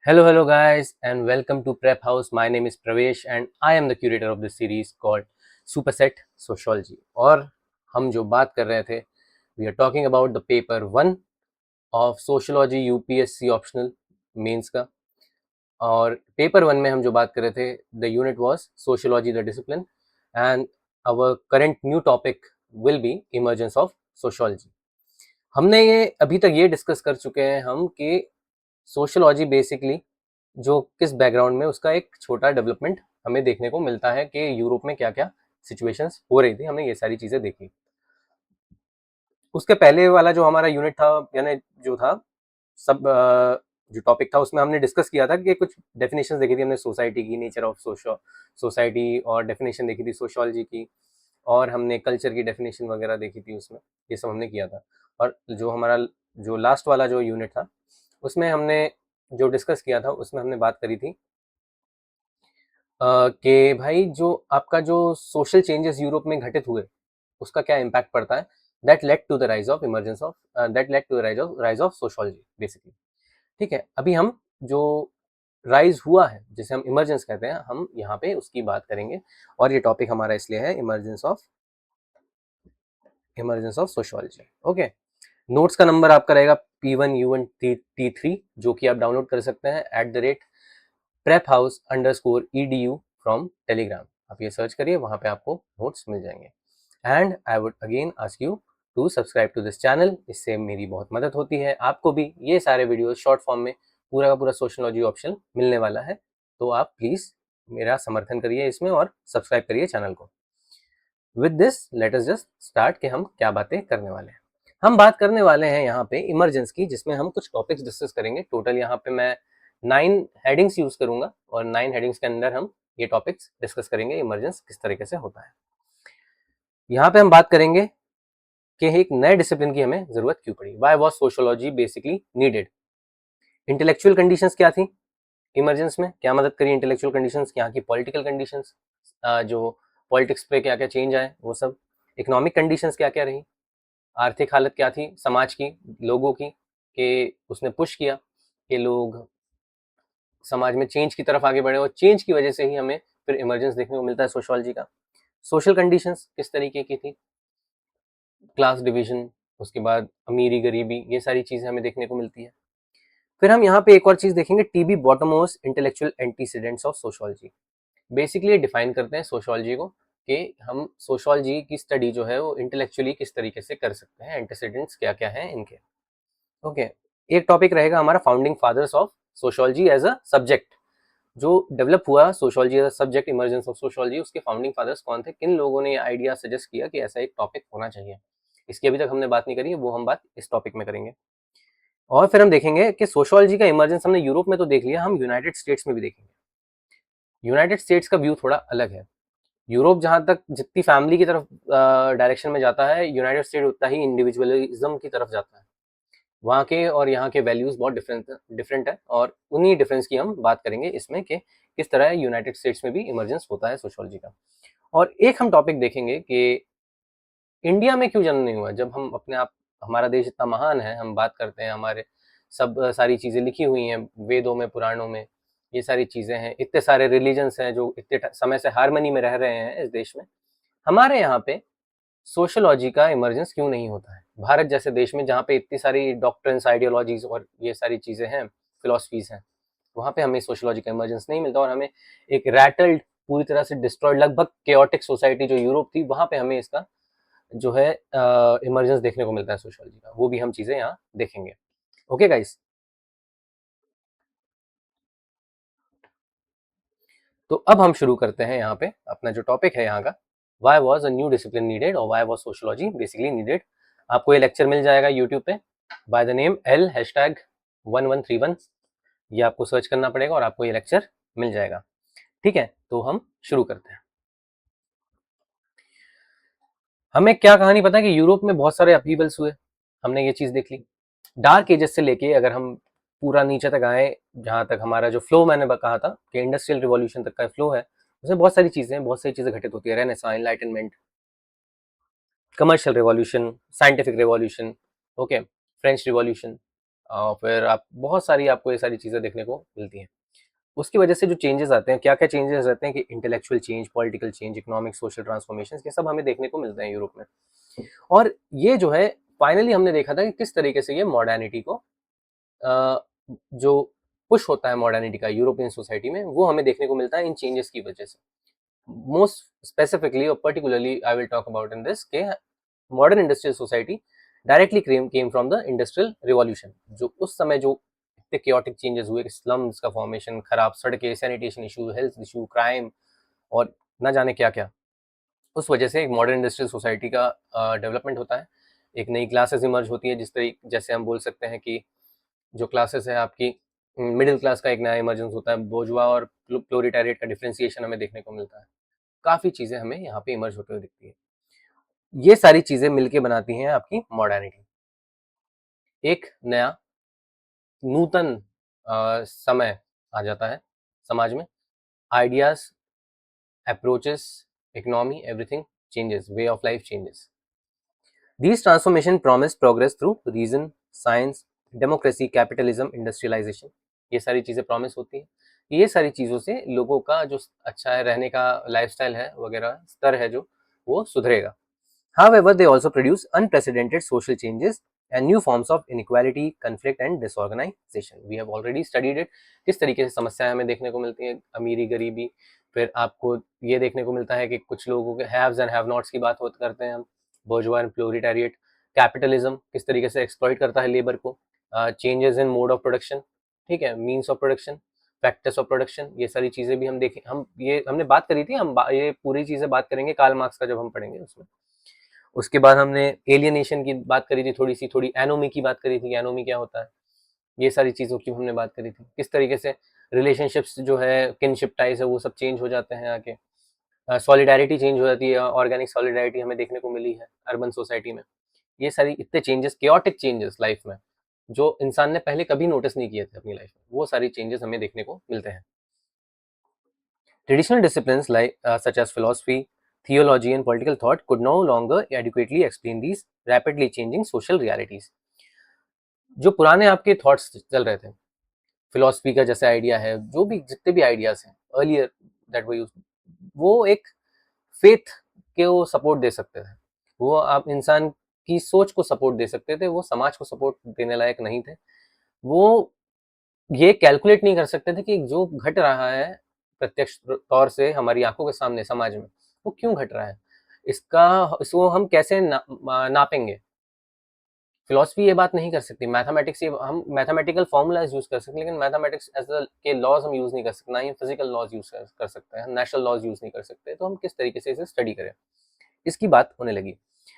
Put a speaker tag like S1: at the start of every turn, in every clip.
S1: Hello guys, and welcome to Prep House. My name is Pravesh, and I am the curator of this series called Superset Sociology. और हम जो बात कर रहे थे, we are talking about the paper 1 of Sociology UPSC optional mains का. और paper 1 में हम जो बात कर रहे थे, the unit was Sociology the discipline, and our current new topic will be emergence of sociology. हमने ये अभी तक ये डिस्कस कर चुके हैं हम कि सोशलॉजी बेसिकली जो किस बैकग्राउंड में उसका एक छोटा डेवलपमेंट हमें देखने को मिलता है कि यूरोप में क्या क्या सिचुएशंस हो रही थी, हमने ये सारी चीजें देखी. उसके पहले वाला जो हमारा यूनिट था, यानी जो था सब जो टॉपिक था, उसमें हमने डिस्कस किया था कि कुछ डेफिनेशंस देखी थी हमने सोसाइटी की, नेचर ऑफ सोसाइटी, और डेफिनेशन देखी थी सोशोलॉजी की, और हमने कल्चर की डेफिनेशन वगैरह देखी थी उसमें. ये सब हमने किया था. और जो हमारा जो लास्ट वाला जो यूनिट था, उसमें हमने जो डिस्कस किया था, उसमें हमने बात करी थी कि भाई जो आपका जो सोशल चेंजेस यूरोप में घटित हुए, उसका क्या इम्पैक्ट पड़ता है. That led to the rise of emergence of that led to the rise of sociology basically. ठीक है, अभी हम जो राइज हुआ है, जिसे हम इमरजेंस कहते हैं, हम यहाँ पे उसकी बात करेंगे. और ये टॉपिक हमारा इसलिए है emergence of sociology. Okay, notes का नंबर आपका रहेगा P1 U1 T3, जो कि आप डाउनलोड कर सकते हैं @prephouse_edu फ्रॉम टेलीग्राम. आप ये सर्च करिए, वहां पे आपको नोट्स मिल जाएंगे. And I would again ask you to subscribe to this channel. इससे मेरी बहुत मदद होती है. आपको भी ये सारे वीडियो शॉर्ट फॉर्म में पूरा का पूरा सोशलॉजी ऑप्शन मिलने वाला है, तो आप प्लीज मेरा समर्थन करिए इसमें और सब्सक्राइब करिए चैनल को. With this let us just start कि हम क्या बातें करने वाले हैं. हम बात करने वाले हैं यहाँ पे इमरजेंस की, जिसमें हम कुछ टॉपिक्स डिस्कस करेंगे. टोटल यहाँ पे मैं 9 हेडिंग्स यूज करूंगा, और 9 हेडिंग्स के अंदर हम ये टॉपिक्स डिस्कस करेंगे इमरजेंस किस तरीके से होता है. यहाँ पे हम बात करेंगे कि एक नए डिसिप्लिन की हमें जरूरत क्यों पड़ी. Why was sociology basically needed. Intellectual conditions क्या थी इमरजेंस में, क्या मदद करी इंटेलेक्चुअल कंडीशंस, यहाँ की पॉलिटिकल कंडीशंस, जो पॉलिटिक्स पे क्या क्या चेंज आए वो सब. इकोनॉमिक कंडीशंस क्या क्या रही, आर्थिक हालत क्या थी समाज की, लोगों की, कि उसने पुश किया कि लोग समाज में चेंज की तरफ आगे बढ़े, और चेंज की वजह से ही हमें फिर इमरजेंस देखने को मिलता है सोशोलॉजी का. सोशल कंडीशंस किस तरीके की थी, क्लास डिवीजन, उसके बाद अमीरी गरीबी, ये सारी चीजें हमें देखने को मिलती है. फिर हम यहाँ पे एक और चीज देखेंगे, TB Bottomore's intellectual antecedents of sociology. Basically define करते हैं सोशोलॉजी को कि हम सोशोलॉजी की स्टडी जो है वो इंटेलेक्चुअली किस तरीके से कर सकते हैं, एंटीसीडेंट्स क्या क्या हैं इनके. ओके, एक टॉपिक रहेगा हमारा founding fathers of sociology as a subject. जो डेवलप हुआ sociology as a subject, emergence of sociology, उसके फाउंडिंग फादर्स कौन थे, किन लोगों ने ये आइडिया सजेस्ट किया कि ऐसा एक टॉपिक होना चाहिए. इसकी अभी तक हमने बात नहीं करी है, वो हम बात इस टॉपिक में करेंगे. और फिर हम देखेंगे कि सोशोलॉजी का इमरजेंस हमने यूरोप में तो देख लिया, हम यूनाइटेड स्टेट्स में भी देखेंगे. यूनाइटेड स्टेट्स का व्यू थोड़ा अलग है. यूरोप जहां तक जितनी फैमिली की तरफ डायरेक्शन में जाता है, यूनाइटेड स्टेट उतना ही इंडिविजुअलिज्म की तरफ जाता है. वहाँ के और यहाँ के वैल्यूज बहुत डिफरेंट है, और उन्हीं डिफरेंस की हम बात करेंगे इसमें कि किस तरह यूनाइटेड स्टेट्स में भी इमरजेंस होता है सोशोलॉजी का. और एक हम टॉपिक देखेंगे कि इंडिया में क्यों जन्म नहीं हुआ. जब हम अपने आप, हमारा देश इतना महान है, हम बात करते हैं, हमारे सब सारी चीज़ें लिखी हुई हैं वेदों में, पुराणों में, ये सारी चीज़ें हैं, इतने सारे रिलीजन्स हैं जो इतने समय से हारमनी में रह रहे हैं इस देश में. हमारे यहाँ पे सोशोलॉजी का इमरजेंस क्यों नहीं होता है, भारत जैसे देश में जहाँ पे इतनी सारी डॉक्ट्रिन्स, आइडियोलॉजीज और ये सारी चीज़ें हैं, फिलोसफीज हैं, वहाँ पे हमें सोशोलॉजी का इमरजेंस नहीं मिलता. और हमें एक रैटल्ड, पूरी तरह से डिस्ट्रॉयड, लगभग केओटिक सोसाइटी जो यूरोप थी, वहाँ पे हमें इसका जो है इमरजेंस देखने को मिलता है सोशोलॉजी का. वो भी हम चीज़ें यहाँ देखेंगे. ओके गाइस, तो अब हम शुरू करते हैं यहाँ पे अपना जो टॉपिक है यहाँ का, why was a new discipline needed, और why was sociology basically needed. आपको ये लेक्चर मिल जाएगा यूट्यूब पे बाय द नेम L#1131. ये आपको सर्च करना पड़ेगा और आपको ये लेक्चर मिल जाएगा. ठीक है, तो हम शुरू करते हैं. हमें क्या कहानी पता है कि यूरोप में बहुत सारे अपहीवल्स हुए, हमने ये चीज देख ली. डार्क एजेस से लेके अगर हम पूरा नीचे तक आए, जहां तक हमारा जो फ्लो मैंने कहा था कि इंडस्ट्रियल रिवॉल्यूशन तक का फ्लो है, उसमें बहुत सारी चीजें घटित होती है. Renaissance, enlightenment, commercial revolution, scientific revolution, okay, French revolution, फिर आप बहुत सारी आपको ये सारी चीज़ें देखने को मिलती हैं। उसकी वजह से जो चेंजेस आते हैं, क्या-क्या चेंजेस आते हैं कि intellectual change, political change, economic, social transformations, ये सब हमें देखने को मिलते हैं यूरोप में। और ये जो है फाइनली हमने देखा था कि किस तरीके से ये मॉडर्निटी को जो पुश होता है मॉडर्निटी का यूरोपियन सोसाइटी में, वो हमें देखने को मिलता है इन चेंजेस की वजह से। मोस्ट स्पेसिफिकली और particularly I will talk about in this के modern industrial society directly came from the industrial revolution. जो उस समय जो इतने chaotic चेंजेस हुए, स्लम्स का फॉर्मेशन, खराब सड़कें, sanitation issue, health issue, crime और ना जाने क्या क्या, उस वजह से एक मॉडर्न इंडस्ट्रियल सोसाइटी का डेवलपमेंट होता है। एक नई क्लासेस इमर्ज होती है, जिस तरीके जैसे हम बोल सकते हैं कि जो क्लासेस है आपकी, मिडिल क्लास का एक नया इमर्जेंस होता है, बोर्जुआ और प्रोलेटारिएट का डिफरेंशिएशन हमें देखने को मिलता है। काफ़ी चीज़ें हमें यहाँ पे इमर्ज होते हुए दिखती है। ये सारी चीज़ें मिलके बनाती हैं आपकी मॉडर्निटी। एक नया नूतन समय आ जाता है समाज में। Ideas, approaches, economy, everything changes, way of life changes. These transformation promise progress through reason, science, democracy, capitalism, industrialization. ये सारी चीज़ें प्रॉमिस होती हैं। ये सारी चीज़ों से लोगों का जो अच्छा है, रहने का लाइफस्टाइल है वगैरह, स्तर है जो, वो सुधरेगा। However, they also produce unprecedented social changes and new forms of inequality, conflict and disorganization. We have already studied it. किस तरीके से समस्याएं हमें देखने को मिलती हैं, अमीरी गरीबी, फिर आपको ये देखने को मिलता है कि कुछ लोगों के हैव्स एंड हैव नॉट्स की बात करते हैं हम, बोर्जुआ एंड प्रोलेटारिएट, कैपिटलिज्म किस तरीके से एक्सप्लॉइट करता है लेबर को, changes in mode of production, ठीक है, means of production, factors of production, ये सारी चीज़ें भी हम देखें, हम ये हमने बात करी थी, ये पूरी चीज़ें बात करेंगे कार्ल मार्क्स का जब हम पढ़ेंगे उसमें। उसके बाद हमने एलियनेशन की बात करी थी, थोड़ी एनोमी की बात करी थी, एनोमी क्या होता है, ये सारी चीज़ों की हमने बात करी थी। किस तरीके से रिलेशनशिप्स जो है, किनशिप टाइज है, वो सब चेंज हो जाते हैं आके, सॉलिडारिटी चेंज हो जाती है, ऑर्गेनिक सॉलिडारिटी हमें देखने को मिली है अर्बन सोसाइटी में। ये सारी इतने चेंजेस, केओटिक चेंजेस लाइफ में, जो इंसान ने पहले कभी नोटिस नहीं किए थे अपनी लाइफ में, वो सारी चेंजेस हमें देखने को मिलते हैं। Traditional disciplines like such as philosophy, theology, and political thought could no longer adequately explain these rapidly changing social realities. जो पुराने आपके थॉट्स चल रहे थे, फिलोसफी का जैसे आइडिया है, जो भी जितने भी आइडियाज हैं अर्लियर दैट वी यूज, वो एक फेथ के वो सपोर्ट दे सकते थे, वो आप इंसान की सोच को सपोर्ट दे सकते थे, वो समाज को सपोर्ट देने लायक नहीं थे। वो ये कैलकुलेट नहीं कर सकते थे कि जो घट रहा है प्रत्यक्ष तौर से हमारी आंखों के सामने समाज में, वो क्यों घट रहा है, इसको हम कैसे नापेंगे। फिलोसफी ये बात नहीं कर सकती, मैथमेटिक्स, ये हम मैथमेटिकल फॉर्मूलाज यूज कर सकते हैं, लेकिन मैथमेटिक्स एज के लॉज हम यूज नहीं कर सकते, ना ही फिजिकल लॉज यूज कर सकते हैं, नेचुरल लॉज यूज नहीं कर सकते, तो हम किस तरीके से इसे स्टडी करें, इसकी बात होने लगी।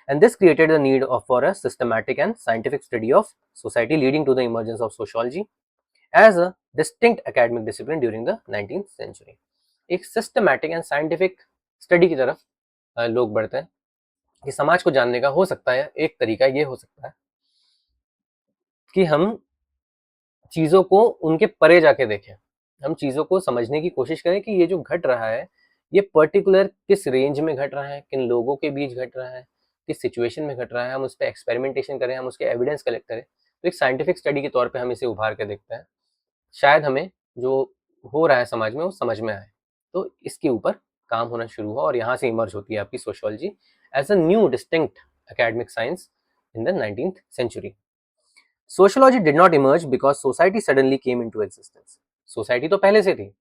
S1: And this created the need of for a systematic and scientific study of society, leading to the emergence of sociology as a distinct academic discipline during the 19th century. एक सिस्टमैटिक एंड साइंटिफिक स्टडी की तरफ लोग बढ़ते हैं कि समाज को जानने का हो सकता है, एक तरीका ये हो सकता है कि हम चीज़ों को उनके परे जाके देखें, हम चीज़ों को समझने की कोशिश करें कि ये जो घट रहा है, ये पर्टिकुलर किस रेंज में घट रहा है, किन लोगों के बीच घट रहा है, किस सिचुएशन में घट रहा है, हम उस पर एक्सपेरिमेंटेशन करें, हम उसके एविडेंस कलेक्ट करें, तो एक साइंटिफिक स्टडी के तौर पे हम इसे उभार के देखते हैं, शायद हमें जो हो रहा है समाज में वो समझ में आए। तो इसके ऊपर काम होना शुरू हुआ और यहाँ से इमर्ज होती है आपकी sociology as a new distinct academic science in the 19th century. Sociology did not emerge because society suddenly came into existence. Society तो पहले से थी,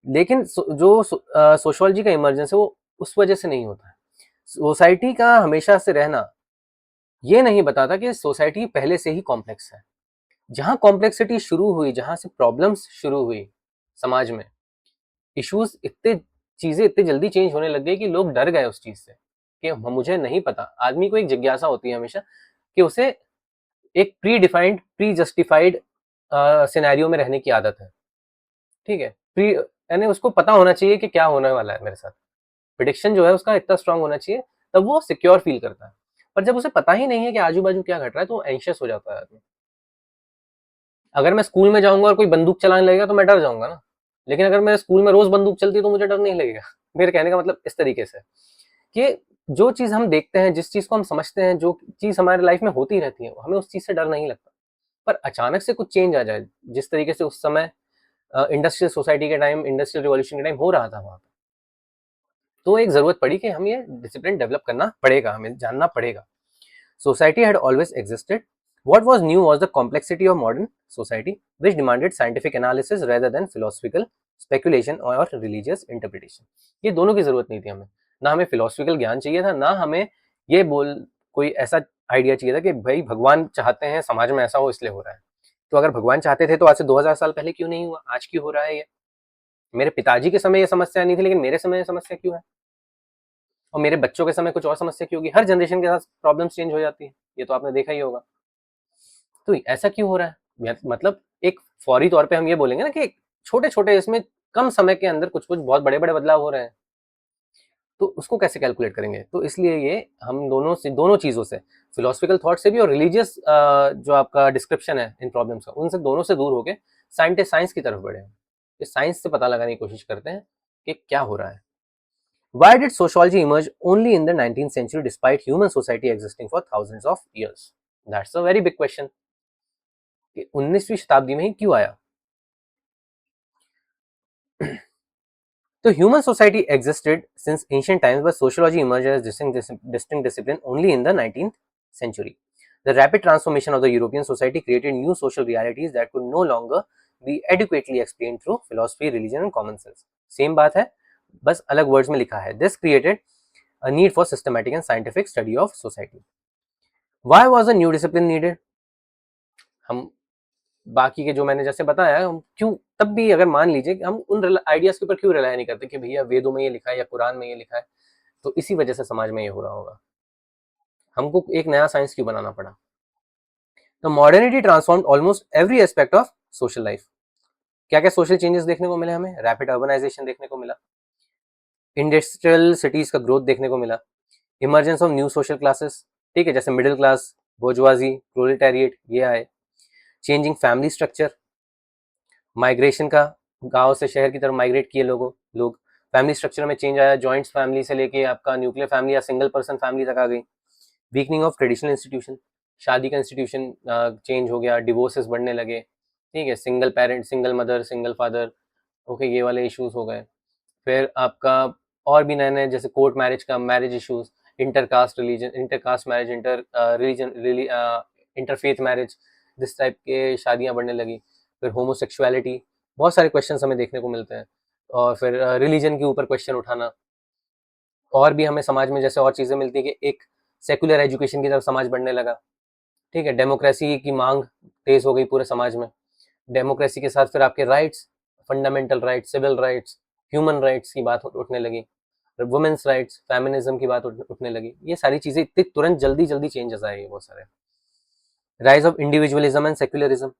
S1: लेकिन जो सोशियोलॉजी का इमर्जेंस है वो उस वजह से नहीं होता है। सोसाइटी का हमेशा से रहना ये नहीं बताता कि सोसाइटी पहले से ही कॉम्प्लेक्स है। जहाँ कॉम्प्लेक्सिटी शुरू हुई, जहाँ से प्रॉब्लम्स शुरू हुई समाज में, इश्यूज इतने, चीजें इतनी जल्दी चेंज होने लग गई कि लोग डर गए उस चीज से कि मुझे नहीं पता। आदमी को एक जिज्ञासा होती है हमेशा कि उसे एक pre defined, pre justified scenario में रहने की आदत है, ठीक है, प्री, यानी उसको पता होना चाहिए कि क्या होने वाला है मेरे साथ, प्रिडिक्शन जो है उसका इतना स्ट्रांग होना चाहिए, तब वो सिक्योर फील करता है। पर जब उसे पता ही नहीं है कि आजू बाजू क्या घट रहा है, तो एंशियस हो जाता है आदमी। अगर मैं स्कूल में जाऊंगा और कोई बंदूक चलाने लगेगा तो मैं डर जाऊंगा ना, लेकिन अगर मेरे स्कूल में रोज बंदूक चलती है तो मुझे डर नहीं लगेगा। मेरे कहने का मतलब इस तरीके से कि जो चीज हम देखते हैं, जिस चीज को हम समझते हैं, जो चीज हमारे लाइफ में होती रहती है, हमें उस चीज से डर नहीं लगता। पर अचानक से कुछ चेंज आ जाए, जिस तरीके से उस समय इंडस्ट्रियल सोसाइटी के टाइम, इंडस्ट्रियल रिवॉल्यूशन के टाइम हो रहा था वहाँ पे, तो एक ज़रूरत पड़ी कि हम ये डिसिप्लिन डेवलप करना पड़ेगा, हमें जानना पड़ेगा। Society had always existed. What was new was the complexity of modern society, which demanded scientific analysis rather than philosophical speculation or religious interpretation. ये दोनों की जरूरत नहीं थी हमें, ना हमें फिलोसफिकल ज्ञान चाहिए था, ना हमें ये कोई ऐसा आइडिया चाहिए था कि भाई भगवान चाहते हैं समाज में ऐसा हो इसलिए हो रहा है। तो अगर भगवान चाहते थे तो आज से 2000 साल पहले क्यों नहीं हुआ, आज क्यों हो रहा है ये? मेरे पिताजी के समय ये समस्या नहीं थी, लेकिन मेरे समय ये समस्या क्यों है? और मेरे बच्चों के समय कुछ और समस्या क्यों होगी? हर जनरेशन के साथ प्रॉब्लम्स चेंज हो जाती है, ये तो आपने देखा ही होगा। तो ऐसा क्यों हो रहा है? मतलब एक फौरी तौर पे हम ये बोलेंगे ना कि छोटे छोटे इसमें कम समय के अंदर कुछ कुछ बहुत बड़े बड़े बदलाव हो रहे हैं, तो उसको कैसे कैलकुलेट करेंगे? तो इसलिए ये हम दोनों चीजों से, फिलोसफिकल थॉट से भी और रिलीजियस जो आपका डिस्क्रिप्शन है इन प्रॉब्लम्स का, उनसे दोनों से दूर होके साइंस की तरफ बढ़े, इस साइंस से पता लगाने की कोशिश करते हैं कि क्या हो रहा है। Why did sociology emerge only in the 19th century despite human society existing for thousands of years? That's a very big question. 19वीं शताब्दी में ही क्यों आया? तो human society existed since ancient times, but sociology emerged as distinct discipline only in the 19th century. The rapid transformation of the European society created new social realities that could no longer be adequately explained through philosophy, religion and common sense. Same बात है, बस अलग words में लिखा है. This created a need for systematic and scientific study of society. Why was a new discipline needed? हम बाकी के जो मैंने जैसे बताया, हम क्यों तब भी अगर मान लीजिए कि हम उन आइडियाज के ऊपर क्यों रिलाय नहीं करते कि भैया वेदों में ये लिखा है या कुरान में ये लिखा है, तो इसी वजह से समाज में ये हो रहा होगा। हमको एक नया साइंस क्यों बनाना पड़ा? तो modernity transformed almost every aspect of social life. क्या क्या सोशल चेंजेस देखने को मिले हमें? रैपिड अर्बनाइजेशन देखने को मिला, इंडस्ट्रियल सिटीज का ग्रोथ देखने को मिला, emergence of new social classes, ठीक है, जैसे मिडिल क्लास, बोर्जुआजी, प्रोलेटारिएट, ये आए। चेंजिंग फैमिली स्ट्रक्चर, माइग्रेशन का, गांव से शहर की तरफ माइग्रेट किए लोग। फैमिली स्ट्रक्चर में चेंज आया, जॉइंट्स फैमिली से लेके आपका न्यूक्लियर फैमिली या सिंगल पर्सन फैमिली तक आ गई। वीकनिंग ऑफ ट्रेडिशनल इंस्टीट्यूशन, शादी का इंस्टीट्यूशन चेंज हो गया, डिवोर्सेस बढ़ने लगे, ठीक है, single parent, single mother, single father, okay, ये वाले इश्यूज हो गए। फिर आपका और भी नए नए, जैसे कोर्ट मैरिज का marriage issues, intercaste religion, intercaste marriage, inter religion, interfaith marriage, this type के शादियां बढ़ने लगी। फिर होमोसेक्सुअलिटी, बहुत सारे क्वेश्चंस हमें देखने को मिलते हैं। और फिर रिलीजन के ऊपर क्वेश्चन उठाना, और भी हमें समाज में जैसे और चीज़ें मिलती है कि एक सेकुलर एजुकेशन की तरफ समाज बढ़ने लगा, ठीक है, डेमोक्रेसी की मांग तेज हो गई पूरे समाज में। डेमोक्रेसी के साथ फिर आपके rights, fundamental rights, civil rights, human rights की बात उठने लगी, वुमेन्स राइट्स, फेमिनिज्म की बात उठने लगी। ये सारी चीज़ें इतनी तुरंत जल्दी जल्दी चेंजेस आए बहुत सारे। Rise of individualism and secularism,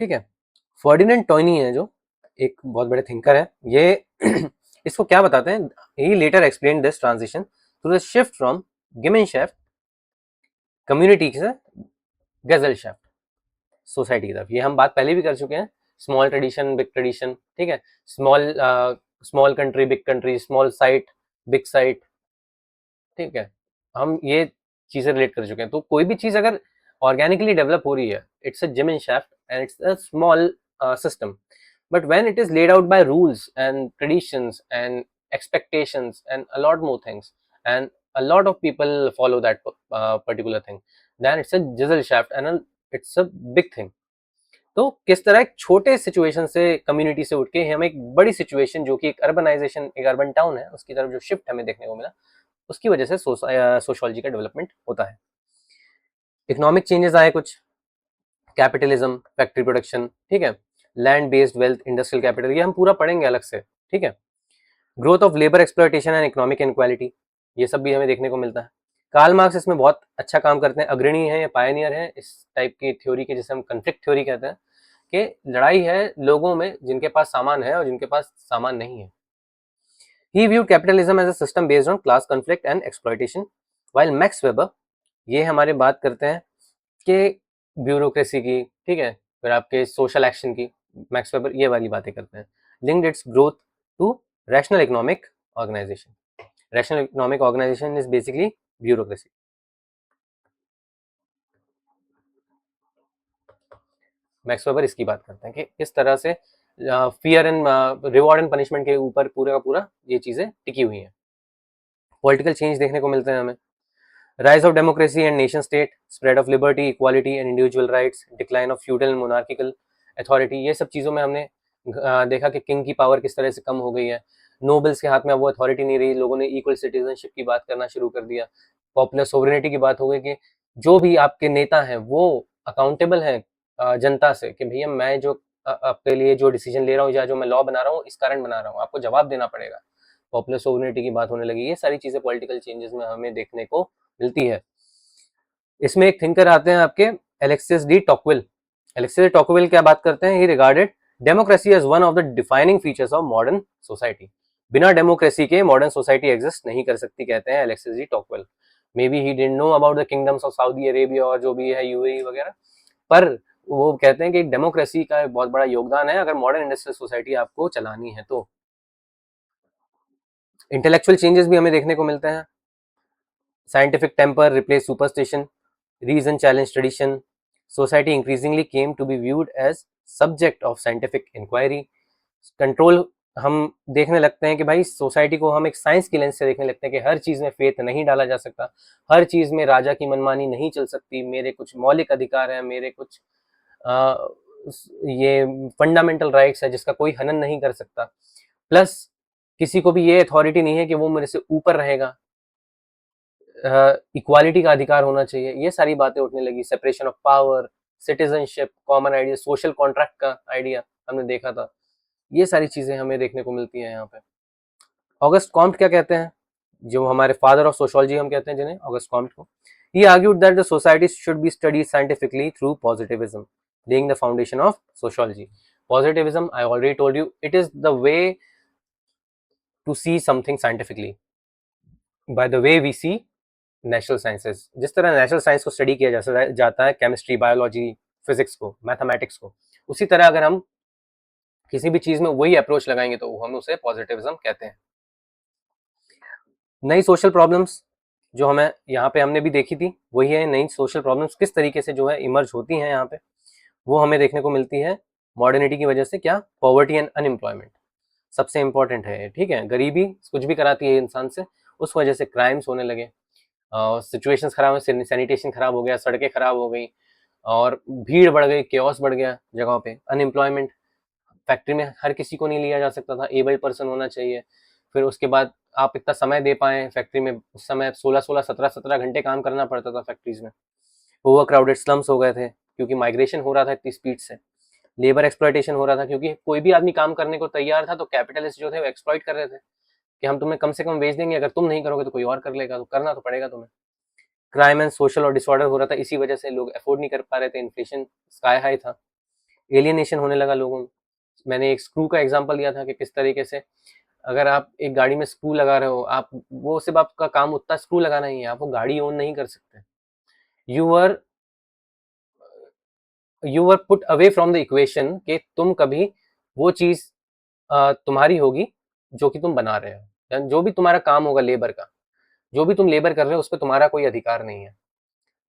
S1: ठीक है। फर्डिनेंड टॉयनी है जो एक बहुत बड़े थिंकर है, ये इसको क्या बताते हैं, he later explain this transition through the shift from Gemeinschaft community से गजलशेफ्ट सोसाइटी की तरफ। ये हम बात पहले भी कर चुके हैं, स्मॉल ट्रेडिशन बिग ट्रेडिशन, ठीक है, small small country big country, small site big site, ठीक है, हम ये चीजें रिलेट कर चुके हैं। तो कोई भी चीज अगर ऑर्गेनिकली डेवलप हो रही है, it's a gym in shaft and it's a small system, but when it is laid out by rules and traditions and expectations and a lot more things and a lot of people follow that particular thing, then it's a jizzle shaft and it's a big thing. तो किस तरह एक छोटे situation से, community से उठ के हम एक बड़ी सिचुएशन जो कि एक अर्बनाइजेशन, एक अर्बन टाउन है, उसकी तरफ जो शिफ्ट हमें देखने को मिला, उसकी वजह से सोशोलॉजी का डेवलपमेंट होता है। इकोनॉमिक चेंजेस आए कुछ, कैपिटलिज्म, फैक्ट्री प्रोडक्शन, ठीक है, land based wealth, industrial capital, ये हम पूरा पढ़ेंगे अलग से, ठीक है। Growth of labour exploitation and economic inequality, ये सब भी हमें देखने को मिलता है। कार्ल मार्क्स इसमें बहुत अच्छा काम करते हैं, अग्रणी है, पायनियर है इस टाइप की थ्योरी के, जिसे हम कन्फ्लिक्ट थ्योरी कहते हैं, कि लड़ाई है लोगों में जिनके पास सामान है और जिनके पास सामान नहीं है। He viewed capitalism as a system based on class conflict and exploitation, while Max Weber, ये हमारे बात करते हैं कि ब्यूरोक्रेसी की, ठीक है, फिर आपके सोशल एक्शन की, मैक्स वेबर ये वाली बातें करते हैं। Linked its growth to rational economic organisation. Rational economic organisation is basically bureaucracy. Max Weber इसकी बात करते हैं कि किस तरह से fear and reward and punishment के ऊपर पूरा का पूरा ये चीजें टिकी हुई हैं। पॉलिटिकल चेंज देखने को मिलते हैं हमें। Rise of democracy and nation state, spread of liberty, equality and individual rights, decline of feudal and monarchical authority, ये सब चीज़ों में हमने देखा कि किंग की पावर किस तरह से कम हो गई है। नोबल्स के हाथ में अब वो अथॉरिटी नहीं रही, लोगों ने इक्वल सिटीजनशिप की बात करना शुरू कर दिया। पॉपुलर सोवरेनिटी की बात हो गई कि जो भी आपके नेता हैं वो अकाउंटेबल हैं जनता से, कि भैया मैं जो आपके लिए जो डिसीजन ले रहा हूँ या जो मैं लॉ बना रहा हूँ इस कारण बना रहा हूँ, आपको जवाब देना पड़ेगा। पॉपुलर सोवरेनिटी की बात होने लगी। ये सारी चीजें पॉलिटिकल चेंजेस में हमें देखने को मिलती है। इसमें एक थिंकर आते हैं आपके Alexis de Tocqueville. Alexis de Tocqueville क्या बात करते हैं, he regarded democracy as one of the defining features of modern society. बिना डेमोक्रेसी के मॉडर्न सोसाइटी एग्जिस्ट नहीं कर सकती, कहते हैं Alexis de Tocqueville. Maybe he didn't know about the kingdoms of Saudi Arabia और जो भी है यूएई वगैरह, पर वो कहते हैं कि डेमोक्रेसी का बहुत बड़ा योगदान है अगर मॉडर्न इंडस्ट्रियल सोसाइटी आपको चलानी है तो। इंटेलेक्चुअल चेंजेस भी हमें देखने को मिलते हैं। Scientific temper replace superstition, reason challenge tradition, society increasingly came to be viewed as subject of scientific inquiry, control हम देखने लगते हैं कि भाई सोसाइटी को हम एक साइंस की लेंस से देखने लगते हैं कि हर चीज में फेथ नहीं डाला जा सकता, हर चीज में राजा की मनमानी नहीं चल सकती, मेरे कुछ मौलिक अधिकार हैं, मेरे कुछ आ, ये फंडामेंटल राइट्स है जिसका कोई हनन नहीं कर सकता। प्लस किसी को भी ये अथॉरिटी नहीं है कि वो मेरे से ऊपर रहेगा, इक्वालिटी का अधिकार होना चाहिए। ये सारी बातें उठने लगी। Separation of power, citizenship, common idea, social contract का आइडिया हमने देखा था। ये सारी चीजें हमें देखने को मिलती हैं यहाँ पे। ऑगस्ट कॉम्ट क्या कहते हैं, जो हमारे फादर ऑफ सोशोलॉजी हम कहते हैं जिन्हें, ऑगस्ट कॉम्ट को। He argued that the society should be studied scientifically through positivism, laying the foundation of sociology. Positivism, I already told you, it is the way to see something scientifically by the way we see natural sciences. जिस तरह natural science को study किया जाता है, chemistry, biology, physics को, mathematics को, उसी तरह अगर हम किसी भी चीज में वही अप्रोच लगाएंगे तो हम उसे पॉजिटिविज्म कहते हैं। नई सोशल प्रॉब्लम्स जो हमें यहाँ पे हमने भी देखी थी, वही है नई सोशल प्रॉब्लम्स किस तरीके से जो है इमर्ज होती हैं यहाँ पे, वो हमें देखने को मिलती है मॉडर्निटी की वजह से। क्या, पॉवर्टी एंड अनएम्प्लॉयमेंट सबसे इंपॉर्टेंट है, ठीक है। गरीबी कुछ भी कराती है इंसान से, उस वजह से क्राइम्स होने लगे, सिचुएशंस खराब है, सैनिटेशन खराब हो गया, सड़कें खराब हो गई और भीड़ बढ़ गई, केओस बढ़ गया जगहों पे। अनएम्प्लॉयमेंट, फैक्ट्री में हर किसी को नहीं लिया जा सकता था, एबल्ड पर्सन होना चाहिए। फिर उसके बाद आप इतना समय दे पाए फैक्ट्री में, उस समय 16-16, 17-17 घंटे काम करना पड़ता था फैक्ट्रीज में। ओवर क्राउडेड स्लम्स हो गए थे क्योंकि माइग्रेशन हो रहा था इतनी स्पीड से। लेबर एक्सप्लॉयटेशन हो रहा था क्योंकि कोई भी आदमी काम करने को तैयार था तो कैपिटलिस्ट जो थे वो एक्सप्लॉइट कर रहे थे कि हम तुम्हें कम से कम वेच देंगे, अगर तुम नहीं करोगे तो कोई और कर लेगा, तो करना तो पड़ेगा तुम्हें। क्राइम एंड सोशल और डिसऑर्डर हो रहा था, इसी वजह से लोग अफोर्ड नहीं कर पा रहे थे, इन्फ्लेशन स्काई हाई था, एलियनेशन होने लगा लोगों में। मैंने एक स्क्रू का एग्जांपल दिया था कि किस तरीके से अगर आप एक गाड़ी में स्क्रू लगा रहे हो, आप वो सिर्फ आपका काम उतना स्क्रू लगाना ही है, आप वो गाड़ी ओन नहीं कर सकते। You were put away from the equation कि तुम कभी वो चीज तुम्हारी होगी जो कि तुम बना रहे हो, जो भी तुम्हारा काम होगा लेबर का, जो भी तुम लेबर कर रहे हो उस पर तुम्हारा कोई अधिकार नहीं है।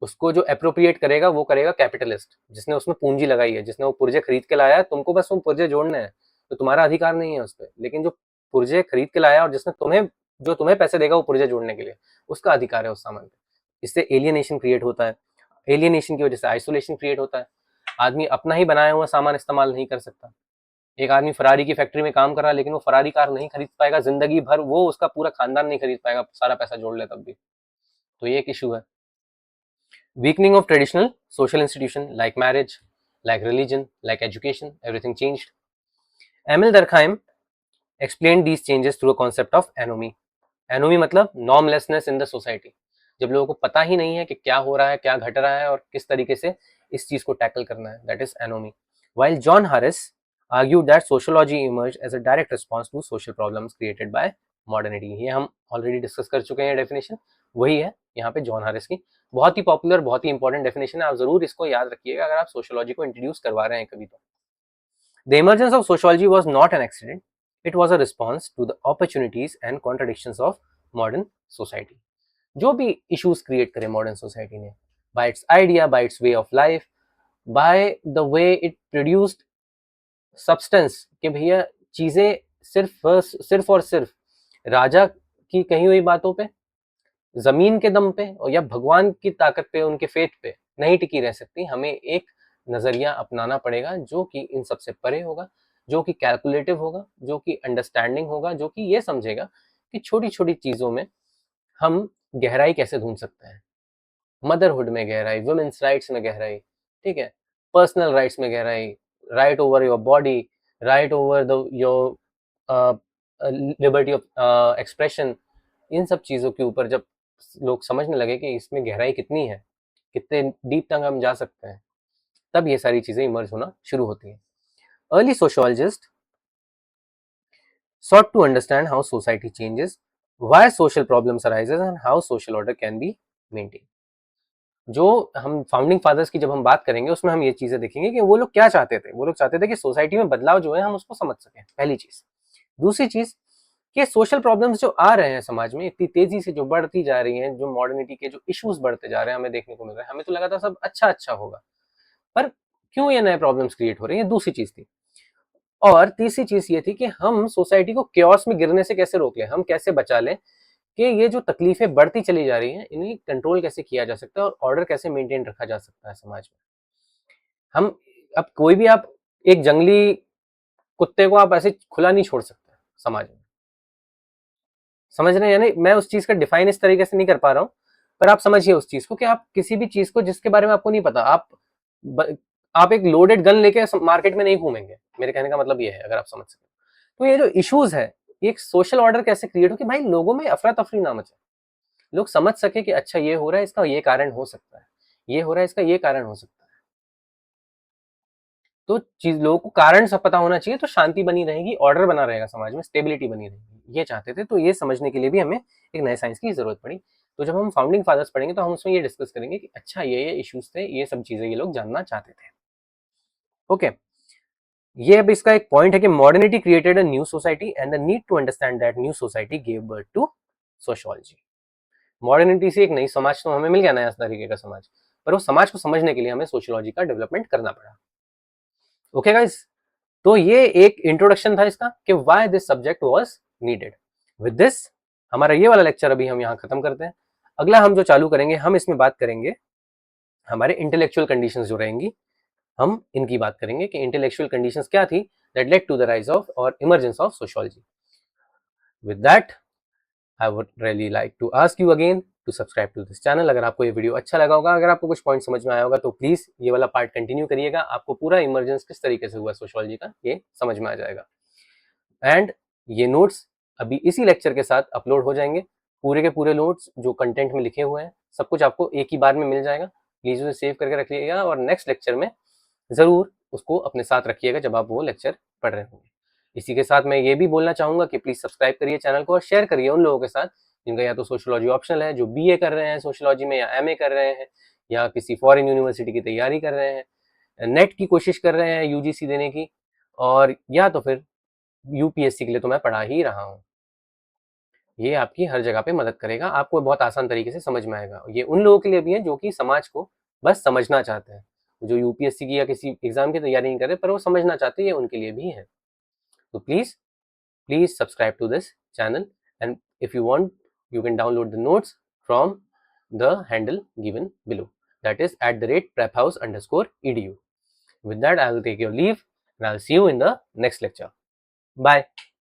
S1: उसको जो अप्रोप्रिएट करेगा वो करेगा कैपिटलिस्ट, जिसने उसमें पूंजी लगाई है, जिसने वो पुर्जे खरीद के लाया है, तुमको बस वो पुर्जे जोड़ने हैं, तो तुम्हारा अधिकार नहीं है उस पर। लेकिन जो पुर्जे खरीद के लाया और जिसने तुम्हें पैसे देगा वो पुर्जे जोड़ने के लिए, उसका अधिकार है उस सामान पे। इससे एलियनेशन क्रिएट होता है, एलियनेशन की वजह से आइसोलेशन क्रिएट होता है। आदमी अपना ही बनाया हुआ सामान इस्तेमाल नहीं कर सकता। एक आदमी फरारी की फैक्ट्री में काम कर रहा है लेकिन वो फरारी कार नहीं खरीद पाएगा जिंदगी भर, वो उसका पूरा खानदान नहीं खरीद पाएगा, सारा पैसा जोड़ ले तब भी। तो ये एक इशू है। Weakening of traditional social institution like marriage, like religion, like education, everything changed. Emil Durkheim explained these changes through a concept of anomie. Anomie मतलब normlessness in the society. जब लोगों को पता ही नहीं है कि क्या हो रहा है, क्या घट रहा है और किस तरीके से इस चीज को टैकल करना है, that is anomie. While John Harris argued that sociology emerged as a direct response to social problems created by modernity. ये हम ऑलरेडी डिस्कस कर चुके हैं डेफिनेशन, वही है यहाँ पे जॉन हारिस की। बहुत ही पॉपुलर, बहुत ही इंपॉर्टेंट डेफिनेशन है, आप जरूर इसको याद रखिएगा अगर आप सोशियोलॉजी को इंट्रोड्यूस करवा रहे हैं कभी तो। The emergence of sociology was not an accident, it was a response to the opportunities and contradictions of modern society. जो भी इश्यूज क्रिएट करे मॉडर्न सोसाइटी ने, by its idea, by its way of life, by the way it produced substance, कि भैया चीजें सिर्फ और सिर्फ राजा की कही हुई बातों पे, जमीन के दम पे और या भगवान की ताकत पे, उनके फेथ पे नहीं टिकी रह सकती। हमें एक नजरिया अपनाना पड़ेगा जो कि इन सबसे परे होगा, जो कि कैलकुलेटिव होगा, जो कि अंडरस्टैंडिंग होगा, जो कि ये समझेगा कि छोटी छोटी चीजों में हम गहराई कैसे ढूंढ सकते हैं। मदरहुड में गहराई, वुमेन्स राइट्स में गहराई, ठीक है, पर्सनल राइट्स में गहराई, right over your body, right over the your liberty of expression, इन सब चीज़ों के ऊपर जब लोग समझने लगे कि इसमें गहराई कितनी है, कितने डीप तक हम जा सकते हैं, तब ये सारी चीज़ें इमर्ज होना शुरू होती हैं। Early sociologist sought to understand how society changes, why social problems arises and how social order can be maintained. जो हम फाउंडिंग फादर्स की जब हम बात करेंगे उसमें हम ये चीजें देखेंगे कि वो लोग क्या चाहते थे। वो लोग चाहते थे कि सोसाइटी में बदलाव जो है हम उसको समझ सकें, पहली चीज। दूसरी चीज कि सोशल प्रॉब्लम्स जो आ रहे हैं समाज में इतनी तेजी से जो बढ़ती जा रही हैं, जो मॉडर्निटी के जो इश्यूज बढ़ते जा रहे हैं हमें देखने को मिल रहा है, हमें तो लगा था सब अच्छा अच्छा होगा, पर क्यों ये नए प्रॉब्लम्स क्रिएट हो रहे हैं, दूसरी चीज थी। और तीसरी चीज ये थी कि हम सोसाइटी को क्योस में गिरने से कैसे रोक लें, हम कैसे बचा लें कि ये जो तकलीफें बढ़ती चली जा रही हैं इन्हें कंट्रोल कैसे किया जा सकता है और ऑर्डर कैसे मेंटेन रखा जा सकता है समाज में। हम अब कोई भी आप एक जंगली कुत्ते को आप ऐसे खुला नहीं छोड़ सकते समाज में, समझ रहे हैं? यानी मैं उस चीज का डिफाइन इस तरीके से नहीं कर पा रहा हूं, पर आप समझिए उस चीज को कि आप किसी भी चीज को जिसके बारे में आपको नहीं पता, आप एक लोडेड गन लेके मार्केट में नहीं घूमेंगे। मेरे कहने का मतलब ये है, अगर आप समझ सके तो ये जो इश्यूज है, एक सोशल ऑर्डर कैसे क्रिएट हो कि भाई लोगों में अफरा तफरी ना मचे, लोग समझ सके कि अच्छा ये हो रहा है इसका ये कारण हो सकता है, ये हो रहा है इसका ये कारण हो सकता है। तो चीज लोगों को कारण सब पता होना चाहिए, तो शांति बनी रहेगी, ऑर्डर बना रहेगा समाज में, स्टेबिलिटी बनी रहेगी, ये चाहते थे। तो ये समझने के लिए भी हमें एक नए साइंस की जरूरत पड़ी। तो जब हम फाउंडिंग फादर्स पढ़ेंगे तो हम उसमें ये डिस्कस करेंगे कि अच्छा ये इश्यूज थे, ये सब चीजें ये लोग जानना चाहते थे। ओके, ये अब इसका एक पॉइंट है कि modernity created a new society and the need to understand that new society give birth to sociology. Modernity से एक नई समाज तो हमें मिल गया, नया तरीके का समाज, पर वो समाज को समझने के लिए हमें सोशियोलॉजी का डेवलपमेंट करना पड़ा। ओके गाइस, तो ये एक इंट्रोडक्शन था इसका कि why this subject was needed. With this हमारा ये वाला लेक्चर अभी हम यहाँ खत्म करते हैं। अगला हम जो चालू करेंगे, हम इसमें बात करेंगे हमारे इंटेलेक्चुअल कंडीशंस जो रहेंगी, हम इनकी बात करेंगे कि इंटेलेक्चुअल कंडीशंस क्या थी that led to the rise of और emergence of sociology. With that I would really like to ask you again to subscribe to this channel. अगर आपको ये वीडियो अच्छा लगा होगा, अगर आपको कुछ पॉइंट समझ में आया होगा, तो प्लीज ये वाला पार्ट कंटिन्यू करिएगा। आपको पूरा इमर्जेंस किस तरीके से हुआ सोशियोलॉजी का ये समझ में आ जाएगा। एंड ये नोट्स अभी इसी लेक्चर के साथ अपलोड हो जाएंगे। पूरे के पूरे नोट्स जो कंटेंट में लिखे हुए हैं सब कुछ आपको एक ही बार में मिल जाएगा। प्लीज उसे सेव करके रखिएगा और नेक्स्ट लेक्चर में जरूर उसको अपने साथ रखिएगा जब आप वो लेक्चर पढ़ रहे होंगे। इसी के साथ मैं ये भी बोलना चाहूंगा कि प्लीज सब्सक्राइब करिए चैनल को और शेयर करिए उन लोगों के साथ जिनका या तो सोशियोलॉजी ऑप्शनल है, जो बीए कर रहे हैं सोशियोलॉजी में, या एमए कर रहे हैं, या किसी फॉरेन यूनिवर्सिटी की तैयारी कर रहे हैं, नेट की कोशिश कर रहे हैं यूजीसी देने की, और या तो फिर यूपीएससी के लिए तो मैं पढ़ा ही रहा हूँ। ये आपकी हर जगह पे मदद करेगा, आपको बहुत आसान तरीके से समझ में आएगा। ये उन लोगों के लिए भी है जो कि समाज को बस समझना चाहते हैं, जो यूपीएससी की या किसी एग्जाम की तैयारी नहीं कर रहे पर वो समझना चाहते हैं, ये उनके लिए भी है। तो please subscribe to this channel and if you want you can download the notes from the handle given below, that is @prephouse_edu. With that, I will take your leave and I'll see you in the next lecture. Bye.